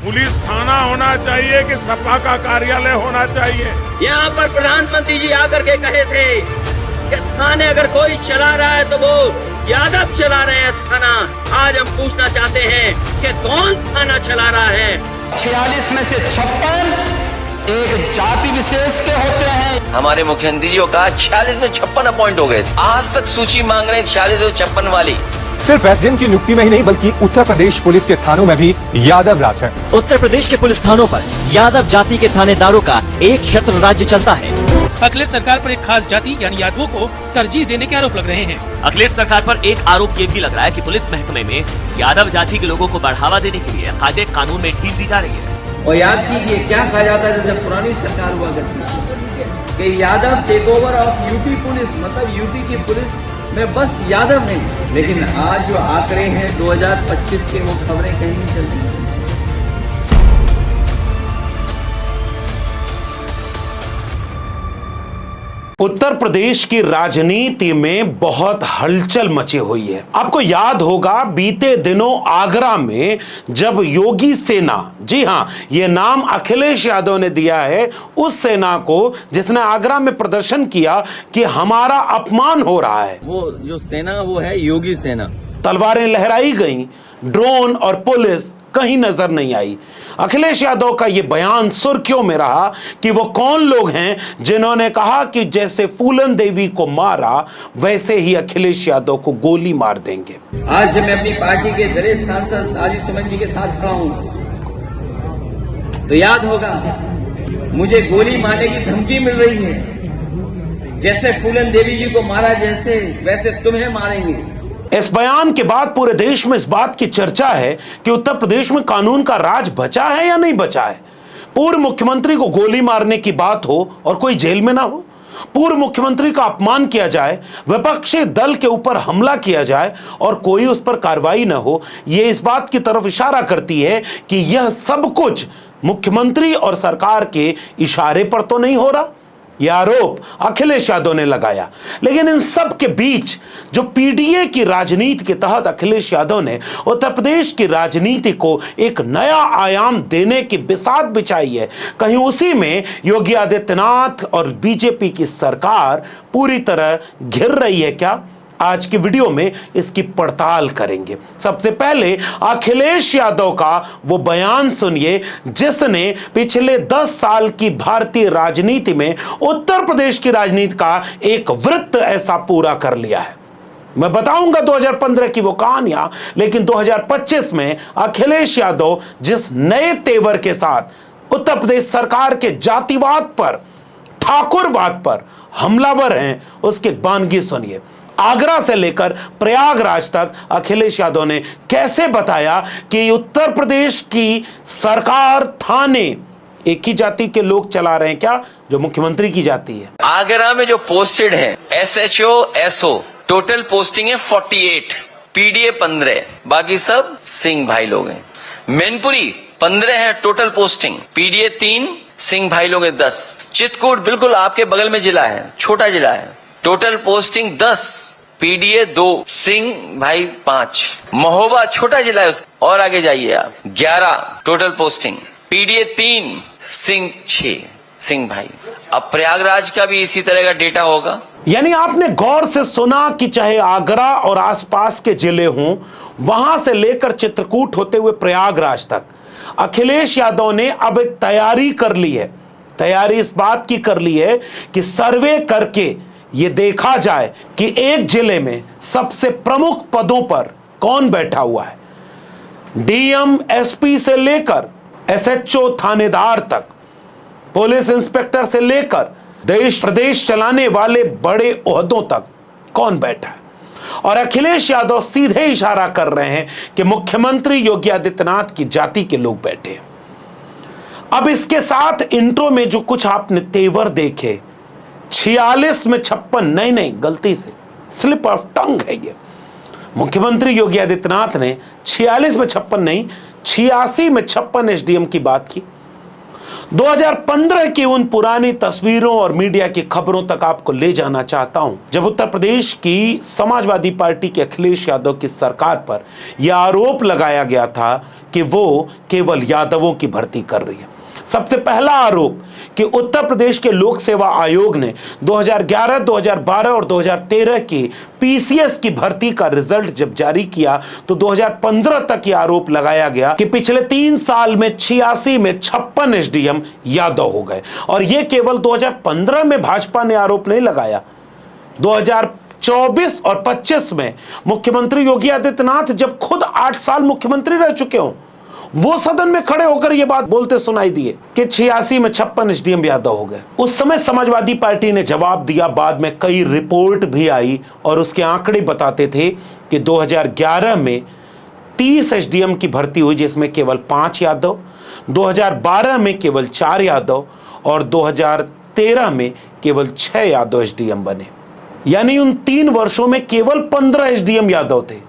Police थाना होना चाहिए कि सपा का कार्यालय होना चाहिए? यहाँ पर प्रधानमंत्री जी आकर के कहे थे कि थाने अगर कोई चला रहा है तो वो यादव चला रहे हैं थाना। आज हम पूछना चाहते हैं कि कौन थाना चला रहा है? 46 में से 56 एक जाति विशेष के होते हैं। हमारे मुख्यमंत्री जी का 46 में 56 अपॉइंट हो गए। आज तक सूची मांग रहे हैं 46 और 56 वाली। सिर्फ एसडीएम की नियुक्ति में ही नहीं बल्कि उत्तर प्रदेश पुलिस के थानों में भी यादव राज है। उत्तर प्रदेश के पुलिस थानों पर यादव जाति के थानेदारों का एक छत्र राज्य चलता है। अखिलेश सरकार पर एक खास जाति यानी यादवों को तरजीह देने के आरोप लग रहे हैं। अखिलेश सरकार पर एक आरोप ये भी लग रहा है कि पुलिस महकमे में यादव जाति के लोगों को बढ़ावा देने के लिए कायदे कानून में ढील दी जा रही है। और याद कीजिए क्या कहा जाता है जब पुरानी सरकार हुआ करती थी कि Yadav take over of UP police, मतलब यूपी की पुलिस में बस यादव हैं। लेकिन आज जो आंकड़े हैं 2025 के, वो खबरें कहीं नहीं चल रही। उत्तर प्रदेश की राजनीति में बहुत हलचल मची हुई है। आपको याद होगा बीते दिनों आगरा में जब योगी सेना, जी हां, ये नाम अखिलेश यादव ने दिया है उस सेना को जिसने आगरा में प्रदर्शन किया कि हमारा अपमान हो रहा है। वो जो सेना वो है योगी सेना। तलवारें लहराई गईं, ड्रोन और पुलिस कहीं नजर नहीं आई। अखिलेश यादव का यह बयान सुर्खियों में रहा कि वो कौन लोग हैं जिन्होंने कहा कि जैसे फूलन देवी को मारा वैसे ही अखिलेश यादव को गोली मार देंगे। आज मैं अपनी पार्टी के दलित सांसद आजी सुमन जी के साथ खड़ा हूं तो याद होगा मुझे गोली मारने की धमकी मिल रही है। जैसे फूलन देवी जी को मारा जैसे वैसे तुम्हें मारेंगे। इस बयान के बाद पूरे देश में इस बात की चर्चा है कि उत्तर प्रदेश में कानून का राज बचा है या नहीं बचा है। पूर्व मुख्यमंत्री को गोली मारने की बात हो और कोई जेल में ना हो, पूर्व मुख्यमंत्री का अपमान किया जाए, विपक्षी दल के ऊपर हमला किया जाए और कोई उस पर कार्रवाई ना हो, यह इस बात की तरफ इशारा करती है कि यह सब कुछ मुख्यमंत्री और सरकार के इशारे पर तो नहीं हो रहा। यह आरोप अखिलेश यादव ने लगाया। लेकिन इन सब के बीच जो पीडीए की राजनीति के तहत अखिलेश यादव ने उत्तर प्रदेश की राजनीति को एक नया आयाम देने की बिसात बिछाई है, कहीं उसी में योगी आदित्यनाथ और बीजेपी की सरकार पूरी तरह घिर रही है क्या? आज की वीडियो में इसकी पड़ताल करेंगे। सबसे पहले अखिलेश यादव का वो बयान सुनिए जिसने पिछले 10 साल की भारतीय राजनीति में उत्तर प्रदेश की राजनीति का एक वृत्त ऐसा पूरा कर लिया है। मैं बताऊंगा 2015 की वो कहानियां, लेकिन 2025 में अखिलेश यादव जिस नए तेवर के साथ उत्तर प्रदेश सरकार के जातिवाद पर, ठाकुरवाद पर हमलावर हैं, उसके बानगी सुनिए। आगरा से लेकर प्रयागराज तक अखिलेश यादव ने कैसे बताया कि उत्तर प्रदेश की सरकार, थाने एक ही जाति के लोग चला रहे हैं क्या, जो मुख्यमंत्री की जाति है। आगरा में जो पोस्टेड है SHO SO टोटल पोस्टिंग है 48, पीडीए 15, बाकी सब सिंह भाई लोग हैं। मैनपुरी 15 है टोटल पोस्टिंग, पीडीए 3, सिंह भाई लोग हैं 10। चित्रकूट बिल्कुल आपके बगल में जिला है, छोटा जिला है, टोटल पोस्टिंग 10, पीडीए 2, सिंह भाई 5। महोबा छोटा जिला है और आगे जाइए आप, 11 total posting, PDA 3, Singh 6, Singh भाई। अब प्रयागराज का भी इसी तरह का डेटा होगा। यानी आपने गौर से सुना कि चाहे आगरा और आसपास के जिले हों, वहां से लेकर चित्रकूट होते हुए प्रयागराज तक अखिलेश यादव ने अब एक तैयारी कर ली है। तैयारी इस बात की कर ली है कि सर्वे करके ये देखा जाए कि एक जिले में सबसे प्रमुख पदों पर कौन बैठा हुआ है। डीएम एसपी से लेकर एसएचओ थानेदार तक, पुलिस इंस्पेक्टर से लेकर देश प्रदेश चलाने वाले बड़े ओहदों तक कौन बैठा है। और अखिलेश यादव सीधे इशारा कर रहे हैं कि मुख्यमंत्री योगी आदित्यनाथ की जाति के लोग बैठे हैं। अब इसके साथ इंट्रो में जो कुछ आपने तेवर देखे, 46 में 56, नहीं गलती से स्लिप ऑफ टंग है ये। मुख्यमंत्री योगी आदित्यनाथ ने 46 में 56 नहीं, 86 में 56 एसडीएम की बात की। 2015 की उन पुरानी तस्वीरों और मीडिया की खबरों तक आपको ले जाना चाहता हूं, जब उत्तर प्रदेश की समाजवादी पार्टी के अखिलेश यादव की सरकार पर यह आरोप लगाया गया था कि वो केवल यादवों की भर्ती कर रही है। सबसे पहला आरोप कि उत्तर प्रदेश के लोक सेवा आयोग ने 2011, 2012 और 2013 की पीसीएस की भर्ती का रिजल्ट जब जारी किया तो 2015 तक यह आरोप लगाया गया कि पिछले 3 साल में 86 में 56 एसडीएम यादव हो गए। और यह केवल 2015 में भाजपा ने आरोप नहीं लगाया, 2024 और 25 में मुख्यमंत्री योगी आदित्यनाथ जब खुद 8 साल मुख्यमंत्री रह चुके हों, वो सदन में खड़े होकर यह बात बोलते सुनाई दिए कि 86 में 56 एसडीएम यादव हो गए। उस समय समाजवादी पार्टी ने जवाब दिया, बाद में कई रिपोर्ट भी आई और उसके आंकड़े बताते थे कि 2011 में 30 एसडीएम की भर्ती हुई जिसमें केवल 5 यादव, 2012 में केवल 4 यादव और 2013 में केवल 6 यादव एसडीएम बने। यानी उन 3 वर्षों में केवल 15 एसडीएम यादव थे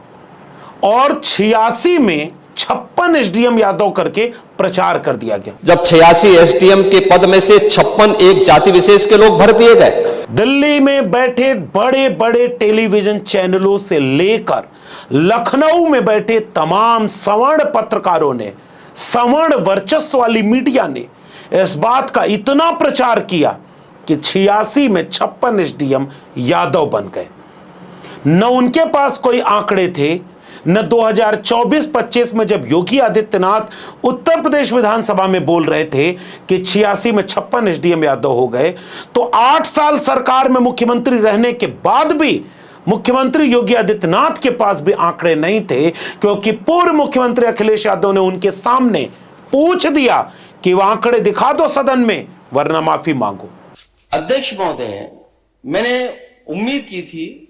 और 86 में 56 एसडीएम यादव करके प्रचार कर दिया गया। जब 86 एसडीएम के पद में से 56 एक जाति विशेष के लोग भर दिए गए। दिल्ली में बैठे बड़े बड़े टेलीविजन चैनलों से लेकर लखनऊ में बैठे तमाम सवर्ण पत्रकारों ने, सवर्ण वर्चस्व वाली मीडिया ने इस बात का इतना प्रचार किया कि 86 में 56 एसडीएम यादव बन गए। न उनके पास कोई आंकड़े थे, न 2024-25 में जब योगी आदित्यनाथ उत्तर प्रदेश विधानसभा में बोल रहे थे कि 86 में 56 एसडीएम यादव हो गए, तो 8 साल सरकार में मुख्यमंत्री रहने के बाद भी मुख्यमंत्री योगी आदित्यनाथ के पास भी आंकड़े नहीं थे, क्योंकि पूर्व मुख्यमंत्री अखिलेश यादव ने उनके सामने पूछ दिया कि वह आंकड़े दिखा दो सदन में, वरना माफी मांगो। अध्यक्ष महोदय, मैंने उम्मीद की थी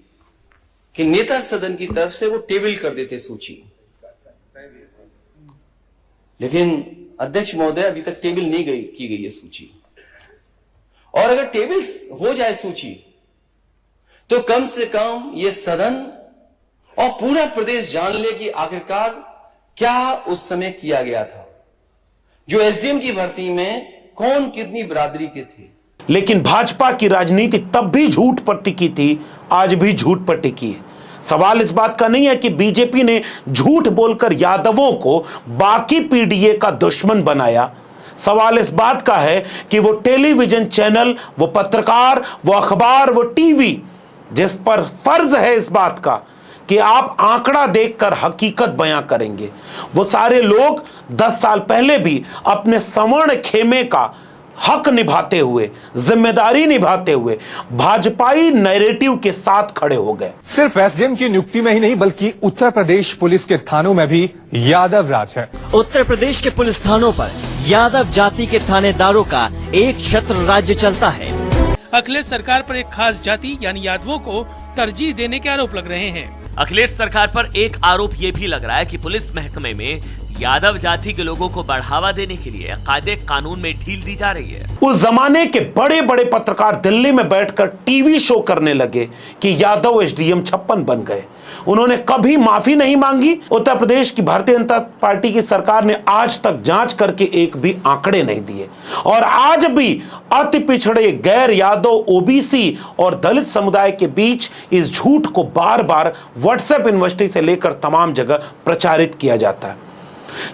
कि नेता सदन की तरफ से वो टेबल कर देते सूची, लेकिन अध्यक्ष महोदय अभी तक टेबल नहीं की गई है सूची। और अगर टेबल हो जाए सूची तो कम से कम ये सदन और पूरा प्रदेश जान ले कि आखिरकार क्या उस समय किया गया था, जो एसडीएम की भर्ती में कौन कितनी बिरादरी के थे। लेकिन भाजपा की राजनीति तब भी झूठ पर टिकी थी, आज भी झूठ पर टिकी है। सवाल इस बात का नहीं है कि बीजेपी ने झूठ बोलकर यादवों को बाकी पीडीए का दुश्मन बनाया। सवाल इस बात का है कि वो टेलीविजन चैनल, वो पत्रकार, वो अखबार, वो टीवी, जिस पर फर्ज है इस बात का कि आप आंकड़ा देखकर हकीकत बयां करेंगे, वो सारे लोग 10 साल पहले भी अपने सवर्ण खेमे का हक निभाते हुए, जिम्मेदारी निभाते हुए भाजपाई नैरेटिव के साथ खड़े हो गए। सिर्फ एसडीएम की नियुक्ति में ही नहीं बल्कि उत्तर प्रदेश पुलिस के थानों में भी यादव राज है। उत्तर प्रदेश के पुलिस थानों पर यादव जाति के थानेदारों का एक छत्र राज्य चलता है। अखिलेश सरकार पर एक खास जाति यानी यादवों को तरजीह देने के आरोप लग रहे हैं। अखिलेश सरकार पर एक आरोप ये भी लग रहा है कि पुलिस महकमे में यादव जाति के लोगों को बढ़ावा देने के लिए कायदे कानून में ढील दी जा रही है। उस जमाने के बड़े बड़े पत्रकार दिल्ली में बैठकर टीवी शो करने लगे कि यादव एसडीएम 56 बन गए। उन्होंने कभी माफी नहीं मांगी। उत्तर प्रदेश की भारतीय जनता पार्टी की सरकार ने आज तक जांच करके एक भी आंकड़े नहीं दिए और आज भी अति पिछड़े, गैर यादव, ओबीसी और दलित समुदाय के बीच इस झूठ को बार बार व्हाट्सएप यूनिवर्सिटी से लेकर तमाम जगह प्रचारित किया जाता है।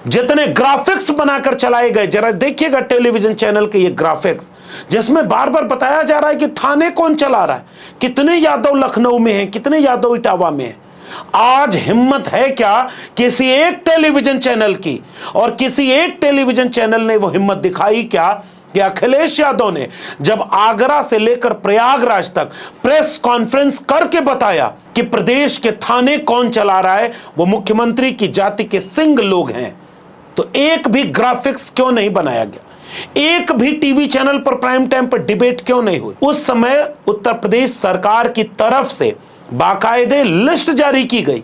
जितने ग्राफिक्स बनाकर चलाए गए, जरा देखिएगा टेलीविजन चैनल के ये ग्राफिक्स, जिसमें बार बार बताया जा रहा है कि थाने कौन चला रहा है, कितने यादव लखनऊ में हैं, कितने यादव इटावा में हैं। आज हिम्मत है क्या किसी एक टेलीविजन चैनल की, और किसी एक टेलीविजन चैनल ने वो हिम्मत दिखाई क्या कि अखिलेश यादव ने जब आगरा से लेकर प्रयागराज तक प्रेस कॉन्फ्रेंस करके बताया कि प्रदेश के थाने कौन चला रहा है, वो मुख्यमंत्री की जाति के सिंह लोग हैं, तो एक भी ग्राफिक्स क्यों नहीं बनाया गया? एक भी टीवी चैनल पर प्राइम टाइम पर डिबेट क्यों नहीं हुई? उस समय उत्तर प्रदेश सरकार की तरफ से बाकायदे लिस्ट जारी की गई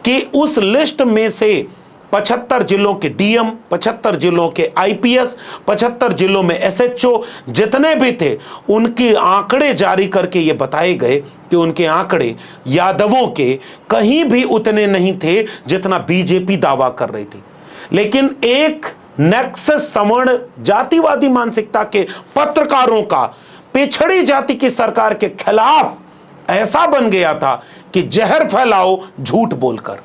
कि उस लिस्ट में से 75 जिलों के डीएम, 75 जिलों के आईपीएस, 75 जिलों में एसएचओ जितने भी थे, उनके आंकड़े जारी करके ये बताए गए कि उनके आंकड़े यादवों के कहीं भी उतने नहीं थे जितना बीजेपी दावा कर रही थी। लेकिन एक नेक्सस सवर्ण जातिवादी मानसिकता के पत्रकारों का पिछड़ी जाति की सरकार के खिलाफ ऐसा बन गया था कि जहर फैलाओ झूठ बोलकर।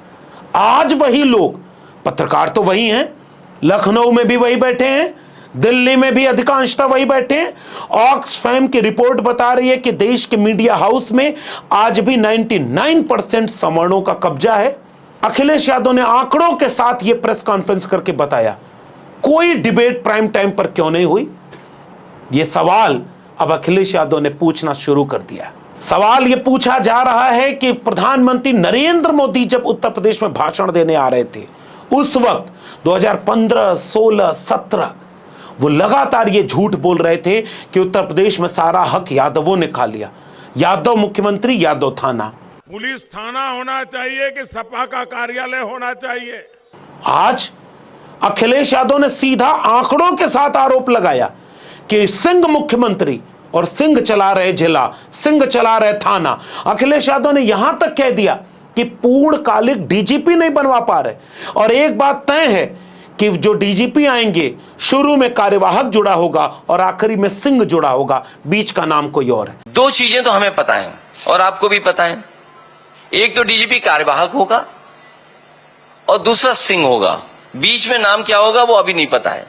आज वही लोग, पत्रकार तो वही हैं, लखनऊ में भी वही बैठे हैं, दिल्ली में भी अधिकांशतः वही बैठे हैं। ऑक्सफैम की रिपोर्ट बता रही है कि देश के मीडिया हाउस में आज भी 99% सवर्णों का कब्जा है। अखिलेश यादव ने आंकड़ों के साथ यह प्रेस कॉन्फ्रेंस करके बताया कोई डिबेट प्राइम टाइम पर क्यों नहीं हुई। यह सवाल अब अखिलेश यादव ने पूछना शुरू कर दिया। सवाल यह पूछा जा रहा है कि प्रधानमंत्री नरेंद्र मोदी जब उत्तर प्रदेश में भाषण देने आ रहे थे, उस वक्त 2015, 16, 17 वो लगातार ये झूठ बोल रहे थे कि उत्तर प्रदेश में सारा हक यादवों ने खा लिया। यादव मुख्यमंत्री, यादव थाना। पुलिस थाना होना चाहिए कि सपा का कार्यालय होना चाहिए। आज अखिलेश यादव ने सीधा आंकड़ों के साथ आरोप लगाया कि सिंह मुख्यमंत्री और सिंह चला रहे जिला, सिंह चला रहे थाना। अखिलेश यादव ने यहां तक कह दिया कि पूर्णकालिक डीजीपी नहीं बनवा पा रहे। और एक बात तय है कि जो डीजीपी आएंगे, शुरू में कार्यवाहक जुड़ा होगा और आखिरी में सिंह जुड़ा होगा, बीच का नाम कोई और है। दो चीजें तो हमें पता है और आपको भी पता है, एक तो डीजीपी कार्यवाहक होगा और दूसरा सिंह होगा। बीच में नाम क्या होगा वो अभी नहीं पता है।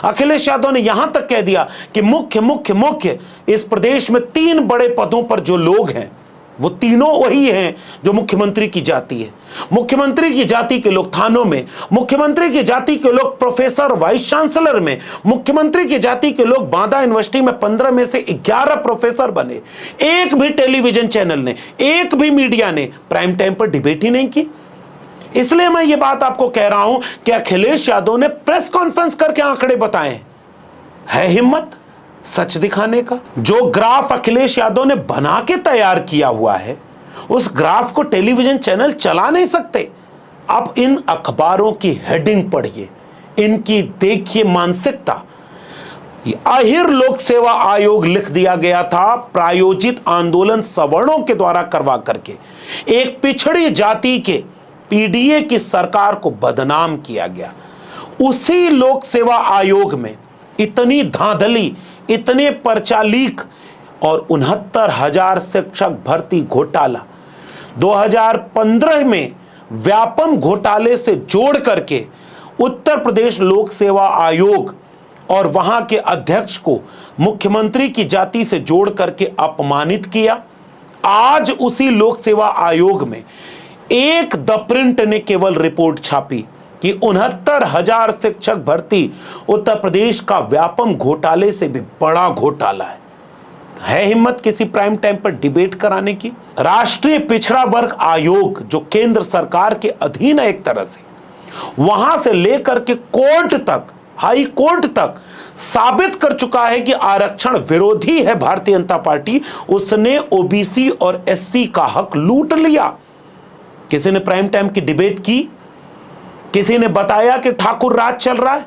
अखिलेश यादव ने यहां तक कह दिया कि मुख्य इस प्रदेश में 3 बड़े पदों पर जो लोग हैं वो तीनों वही हैं जो मुख्यमंत्री की जाति है। मुख्यमंत्री की जाति के लोग थानों में, मुख्यमंत्री की जाति के लोग प्रोफेसर वाइस चांसलर में, मुख्यमंत्री की जाति के लोग बांदा यूनिवर्सिटी में 15 में से 11 प्रोफेसर बने। एक भी टेलीविजन चैनल ने, एक भी मीडिया ने प्राइम टाइम पर डिबेट ही नहीं की। इसलिए मैं ये बात आपको कह रहा हूं कि अखिलेश यादव ने प्रेस कॉन्फ्रेंस करके आंकड़े बताए। है हिम्मत सच दिखाने का? जो ग्राफ अखिलेश यादव ने बना के तैयार किया हुआ है, उस ग्राफ को टेलीविजन चैनल चला नहीं सकते। अब इन अखबारों की हेडिंग पढ़िए, इनकी देखिए मानसिकता। आहिर लोक सेवा आयोग लिख दिया गया था, प्रायोजित आंदोलन सवर्णों के द्वारा करवा करके एक पिछड़ी जाति के पीडीए की सरकार को बदनाम किया गया। उसी लोक सेवा आयोग में इतनी धांधली, इतने पर्चा लीक और 69,000 शिक्षक भर्ती घोटाला 2015 में व्यापम घोटाले से जोड़ करके उत्तर प्रदेश लोक सेवा आयोग और वहां के अध्यक्ष को मुख्यमंत्री की जाति से जोड़ करके अपमानित किया। आज उसी लोक सेवा आयोग में एक द प्रिंट ने केवल रिपोर्ट छापी कि 69,000 शिक्षक भर्ती उत्तर प्रदेश का व्यापम घोटाले से भी बड़ा घोटाला है हिम्मत किसी प्राइम टाइम पर डिबेट कराने की? राष्ट्रीय पिछड़ा वर्ग आयोग जो केंद्र सरकार के अधीन है एक तरह से, वहां से लेकर के कोर्ट तक, हाई कोर्ट तक साबित कर चुका है कि आरक्षण विरोधी है भारतीय जनता पार्टी। उसने ओबीसी और एससी का हक लूट लिया। किसी ने प्राइम टाइम की डिबेट की? किसी ने बताया कि ठाकुर राज चल रहा है?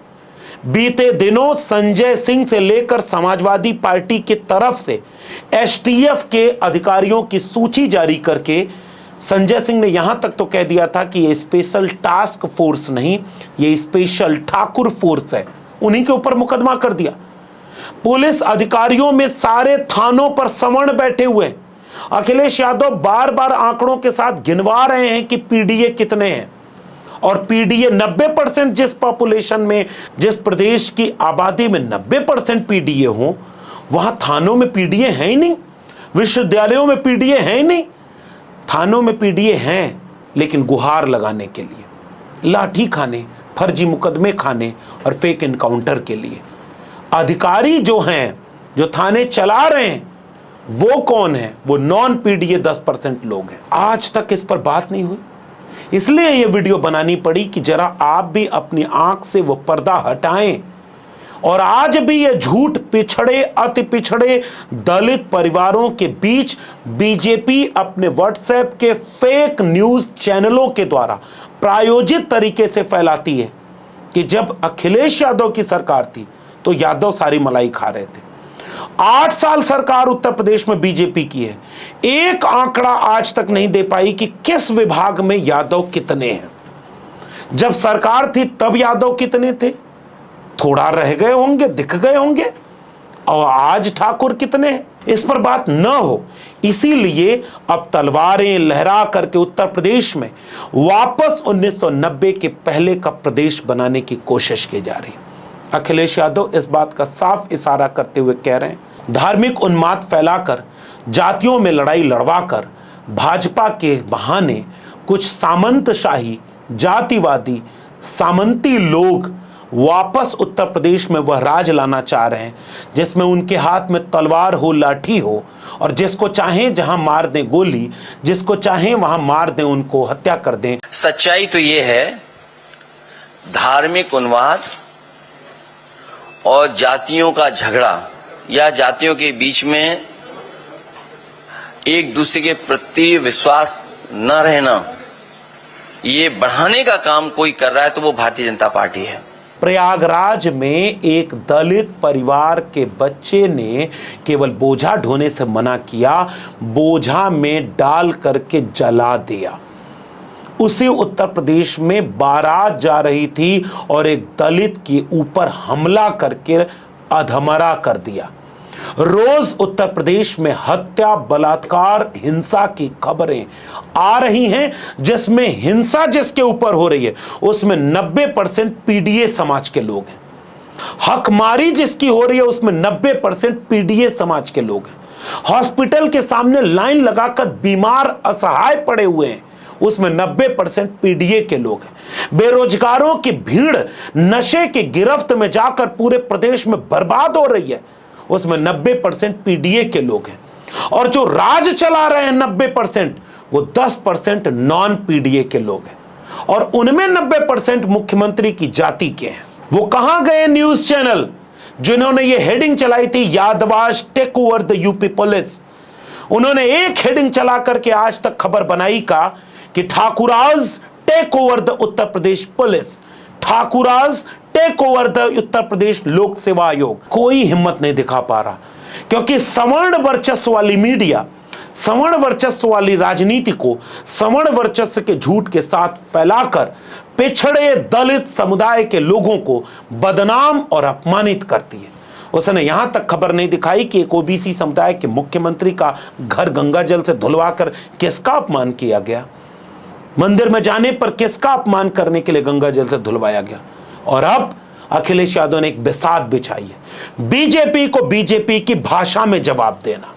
बीते दिनों संजय सिंह से लेकर समाजवादी पार्टी की तरफ से एसटीएफ के अधिकारियों की सूची जारी करके संजय सिंह ने यहां तक तो कह दिया था कि ये स्पेशल टास्क फोर्स नहीं, ये स्पेशल ठाकुर फोर्स है। उन्हीं के ऊपर मुकदमा कर दिया। पुलिस अधिकारियों में सारे थानों पर सवर्ण बैठे हुए। अखिलेश यादव बार बार आंकड़ों के साथ गिनवा रहे हैं कि पीडीए कितने हैं, और पीडीए 90% जिस पॉपुलेशन में, जिस प्रदेश की आबादी में 90% पीडीए हो, वहां थानों में पीडीए है ही नहीं, विश्वविद्यालयों में पीडीए है ही नहीं। थानों में पीडीए हैं लेकिन गुहार लगाने के लिए, लाठी खाने, फर्जी मुकदमे खाने और फेक एनकाउंटर के लिए। अधिकारी जो हैं, जो थाने चला रहे हैं, वो कौन है? वो नॉन पीडीए 10% लोग हैं। आज तक इस पर बात नहीं हुई, इसलिए यह वीडियो बनानी पड़ी कि जरा आप भी अपनी आंख से वो पर्दा हटाएं। और आज भी ये झूठ पिछड़े, अति पिछड़े दलित परिवारों के बीच बीजेपी अपने व्हाट्सएप के फेक न्यूज चैनलों के द्वारा प्रायोजित तरीके से फैलाती है कि जब अखिलेश यादव की सरकार थी तो यादव सारी मलाई खा रहे थे। 8 साल सरकार उत्तर प्रदेश में बीजेपी की है, एक आंकड़ा आज तक नहीं दे पाई कि किस विभाग में यादव कितने हैं। जब सरकार थी तब यादव कितने थे, थोड़ा रह गए होंगे, दिख गए होंगे, और आज ठाकुर कितने हैं इस पर बात न हो, इसीलिए अब तलवारें लहरा करके उत्तर प्रदेश में वापस 1990 के पहले का प्रदेश बनाने की कोशिश की जा रही है। अखिलेश यादव इस बात का साफ इशारा करते हुए कह रहे हैं, धार्मिक उन्माद फैलाकर, जातियों में लड़ाई लड़वाकर भाजपा के बहाने कुछ सामंतशाही, जातिवादी, सामंती लोग वापस उत्तर प्रदेश में वह राज लाना चाह रहे हैं जिसमें उनके हाथ में तलवार हो, लाठी हो, और जिसको चाहें जहां मार दें गोली, जिसको चाहें वहां मार दें, उनको हत्या कर दें। सच्चाई तो ये है, धार्मिक उन्माद और जातियों का झगड़ा या जातियों के बीच में एक दूसरे के प्रति विश्वास न रहना, ये बढ़ाने का काम कोई कर रहा है तो वो भारतीय जनता पार्टी है। प्रयागराज में एक दलित परिवार के बच्चे ने केवल बोझा ढोने से मना किया, बोझा में डाल करके जला दिया। उसी उत्तर प्रदेश में बारात जा रही थी और एक दलित के ऊपर हमला करके अधमरा कर दिया। रोज उत्तर प्रदेश में हत्या, बलात्कार, हिंसा की खबरें आ रही हैं, जिसमें हिंसा जिसके ऊपर हो रही है उसमें 90% पीडीए समाज के लोग हैं। हकमारी जिसकी हो रही है उसमें 90% पीडीए समाज के लोग हैं। हॉस्पिटल के सामने लाइन लगाकर बीमार असहाय पड़े हुए हैं, उसमें 90% पीडीए के लोग हैं। बेरोजगारों की भीड़ नशे की गिरफ्त में जाकर पूरे प्रदेश में बर्बाद हो रही है, उसमें 90% पीडीए के लोग हैं। और जो राज चला रहे हैं 90%, वो 10% नॉन पीडीए के लोग हैं, और उनमें 90% मुख्यमंत्री की जाति के हैं। वो कहां गए न्यूज चैनल जिन्होंने ये हेडिंग चलाई थी, Yadavs take over the UP police? उन्होंने एक हेडिंग चला करके आज तक खबर बनाई का कि ठाकुराज take over the Uttar Pradesh police, ठाकुराज take over the Uttar Pradesh लोक सेवा आयोग। कोई हिम्मत नहीं दिखा पा रहा, क्योंकि सवर्ण वर्चस्व वाली मीडिया, सवर्ण वर्चस्व वाली राजनीति को सवर्ण वर्चस्व के झूठ के साथ फैलाकर पिछड़े दलित समुदाय के लोगों को बदनाम और अपमानित करती है। उसने यहां तक खबर नहीं दिखाई कि एक ओबीसी समुदाय के मुख्यमंत्री का घर गंगा जल से धुलवाकर किसका अपमान किया गया, मंदिर में जाने पर किसका अपमान करने के लिए गंगा जल से धुलवाया गया। और अब अखिलेश यादव ने एक बिसात बिछाई है, बीजेपी को बीजेपी की भाषा में जवाब देना,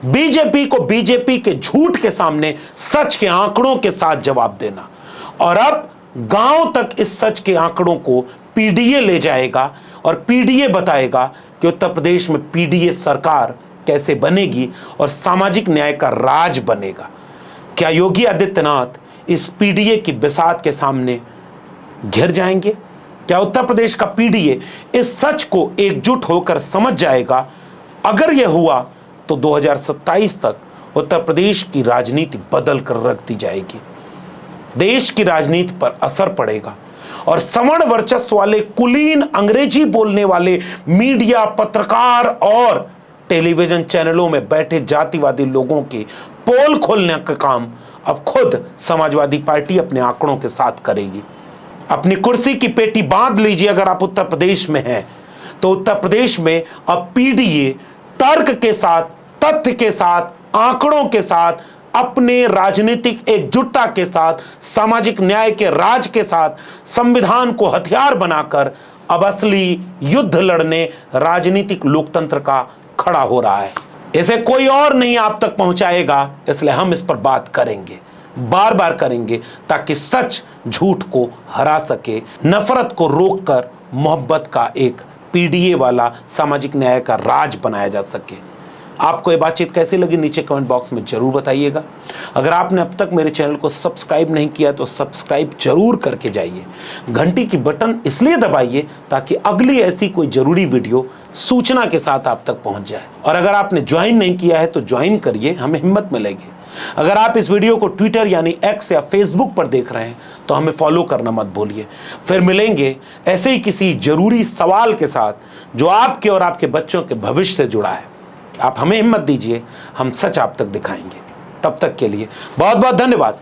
बीजेपी को बीजेपी के झूठ के सामने सच के आंकड़ों के साथ जवाब देना। और अब गांव तक इस सच के आंकड़ों को पीडीए ले जाएगा और पीडीए बताएगा कि उत्तर प्रदेश में पीडीए सरकार कैसे बनेगी और सामाजिक न्याय का राज बनेगा। क्या योगी आदित्यनाथ इस पीडीए की बिसात के सामने घिर जाएंगे? क्या उत्तर प्रदेश का पीडीए इस सच को एकजुट होकर समझ जाएगा? अगर यह हुआ तो 2027 तक उत्तर प्रदेश की राजनीति बदल कर रख दी जाएगी, देश की राजनीति पर असर पड़ेगा और सवर्ण वर्चस्व वाले कुलीन अंग्रेजी बोलने वाले मीडिया, पत्रकार और टेलीविजन चैनलों में बैठे जातिवादी लोगों की पोल खोलने का काम अब खुद समाजवादी पार्टी अपने आंकड़ों के साथ करेगी। अपनी कुर्सी की पेटी बांध लीजिए। अगर आप उत्तर प्रदेश में हैं तो उत्तर प्रदेश में अब पीडीए तर्क के साथ, तथ्य के साथ, आंकड़ों के साथ, अपने राजनीतिक एकजुटता के साथ, सामाजिक न्याय के राज के साथ, संविधान को हथियार बनाकर अब असली युद्ध लड़ने राजनीतिक लोकतंत्र का खड़ा हो रहा है। इसे कोई और नहीं आप तक पहुंचाएगा, इसलिए हम इस पर बात करेंगे, बार बार करेंगे, ताकि सच झूठ को हरा सके, नफरत को रोककर मोहब्बत का एक पीडीए वाला सामाजिक न्याय का राज बनाया जा सके। आपको ये बातचीत कैसी लगी नीचे कमेंट बॉक्स में जरूर बताइएगा। अगर आपने अब तक मेरे चैनल को सब्सक्राइब नहीं किया तो सब्सक्राइब जरूर करके जाइए। घंटी की बटन इसलिए दबाइए ताकि अगली ऐसी कोई जरूरी वीडियो सूचना के साथ आप तक पहुंच जाए। और अगर आपने ज्वाइन नहीं किया है तो ज्वाइन करिए, हमें हिम्मत मिलेगी। अगर आप इस वीडियो को ट्विटर यानी एक्स या फेसबुक पर देख रहे हैं तो हमें फॉलो करना मत भूलिए। फिर मिलेंगे ऐसे ही किसी जरूरी सवाल के साथ जो आपके और आपके बच्चों के भविष्य से जुड़ा है। आप हमें हिम्मत दीजिए, हम सच आप तक दिखाएंगे। तब तक के लिए बहुत बहुत धन्यवाद।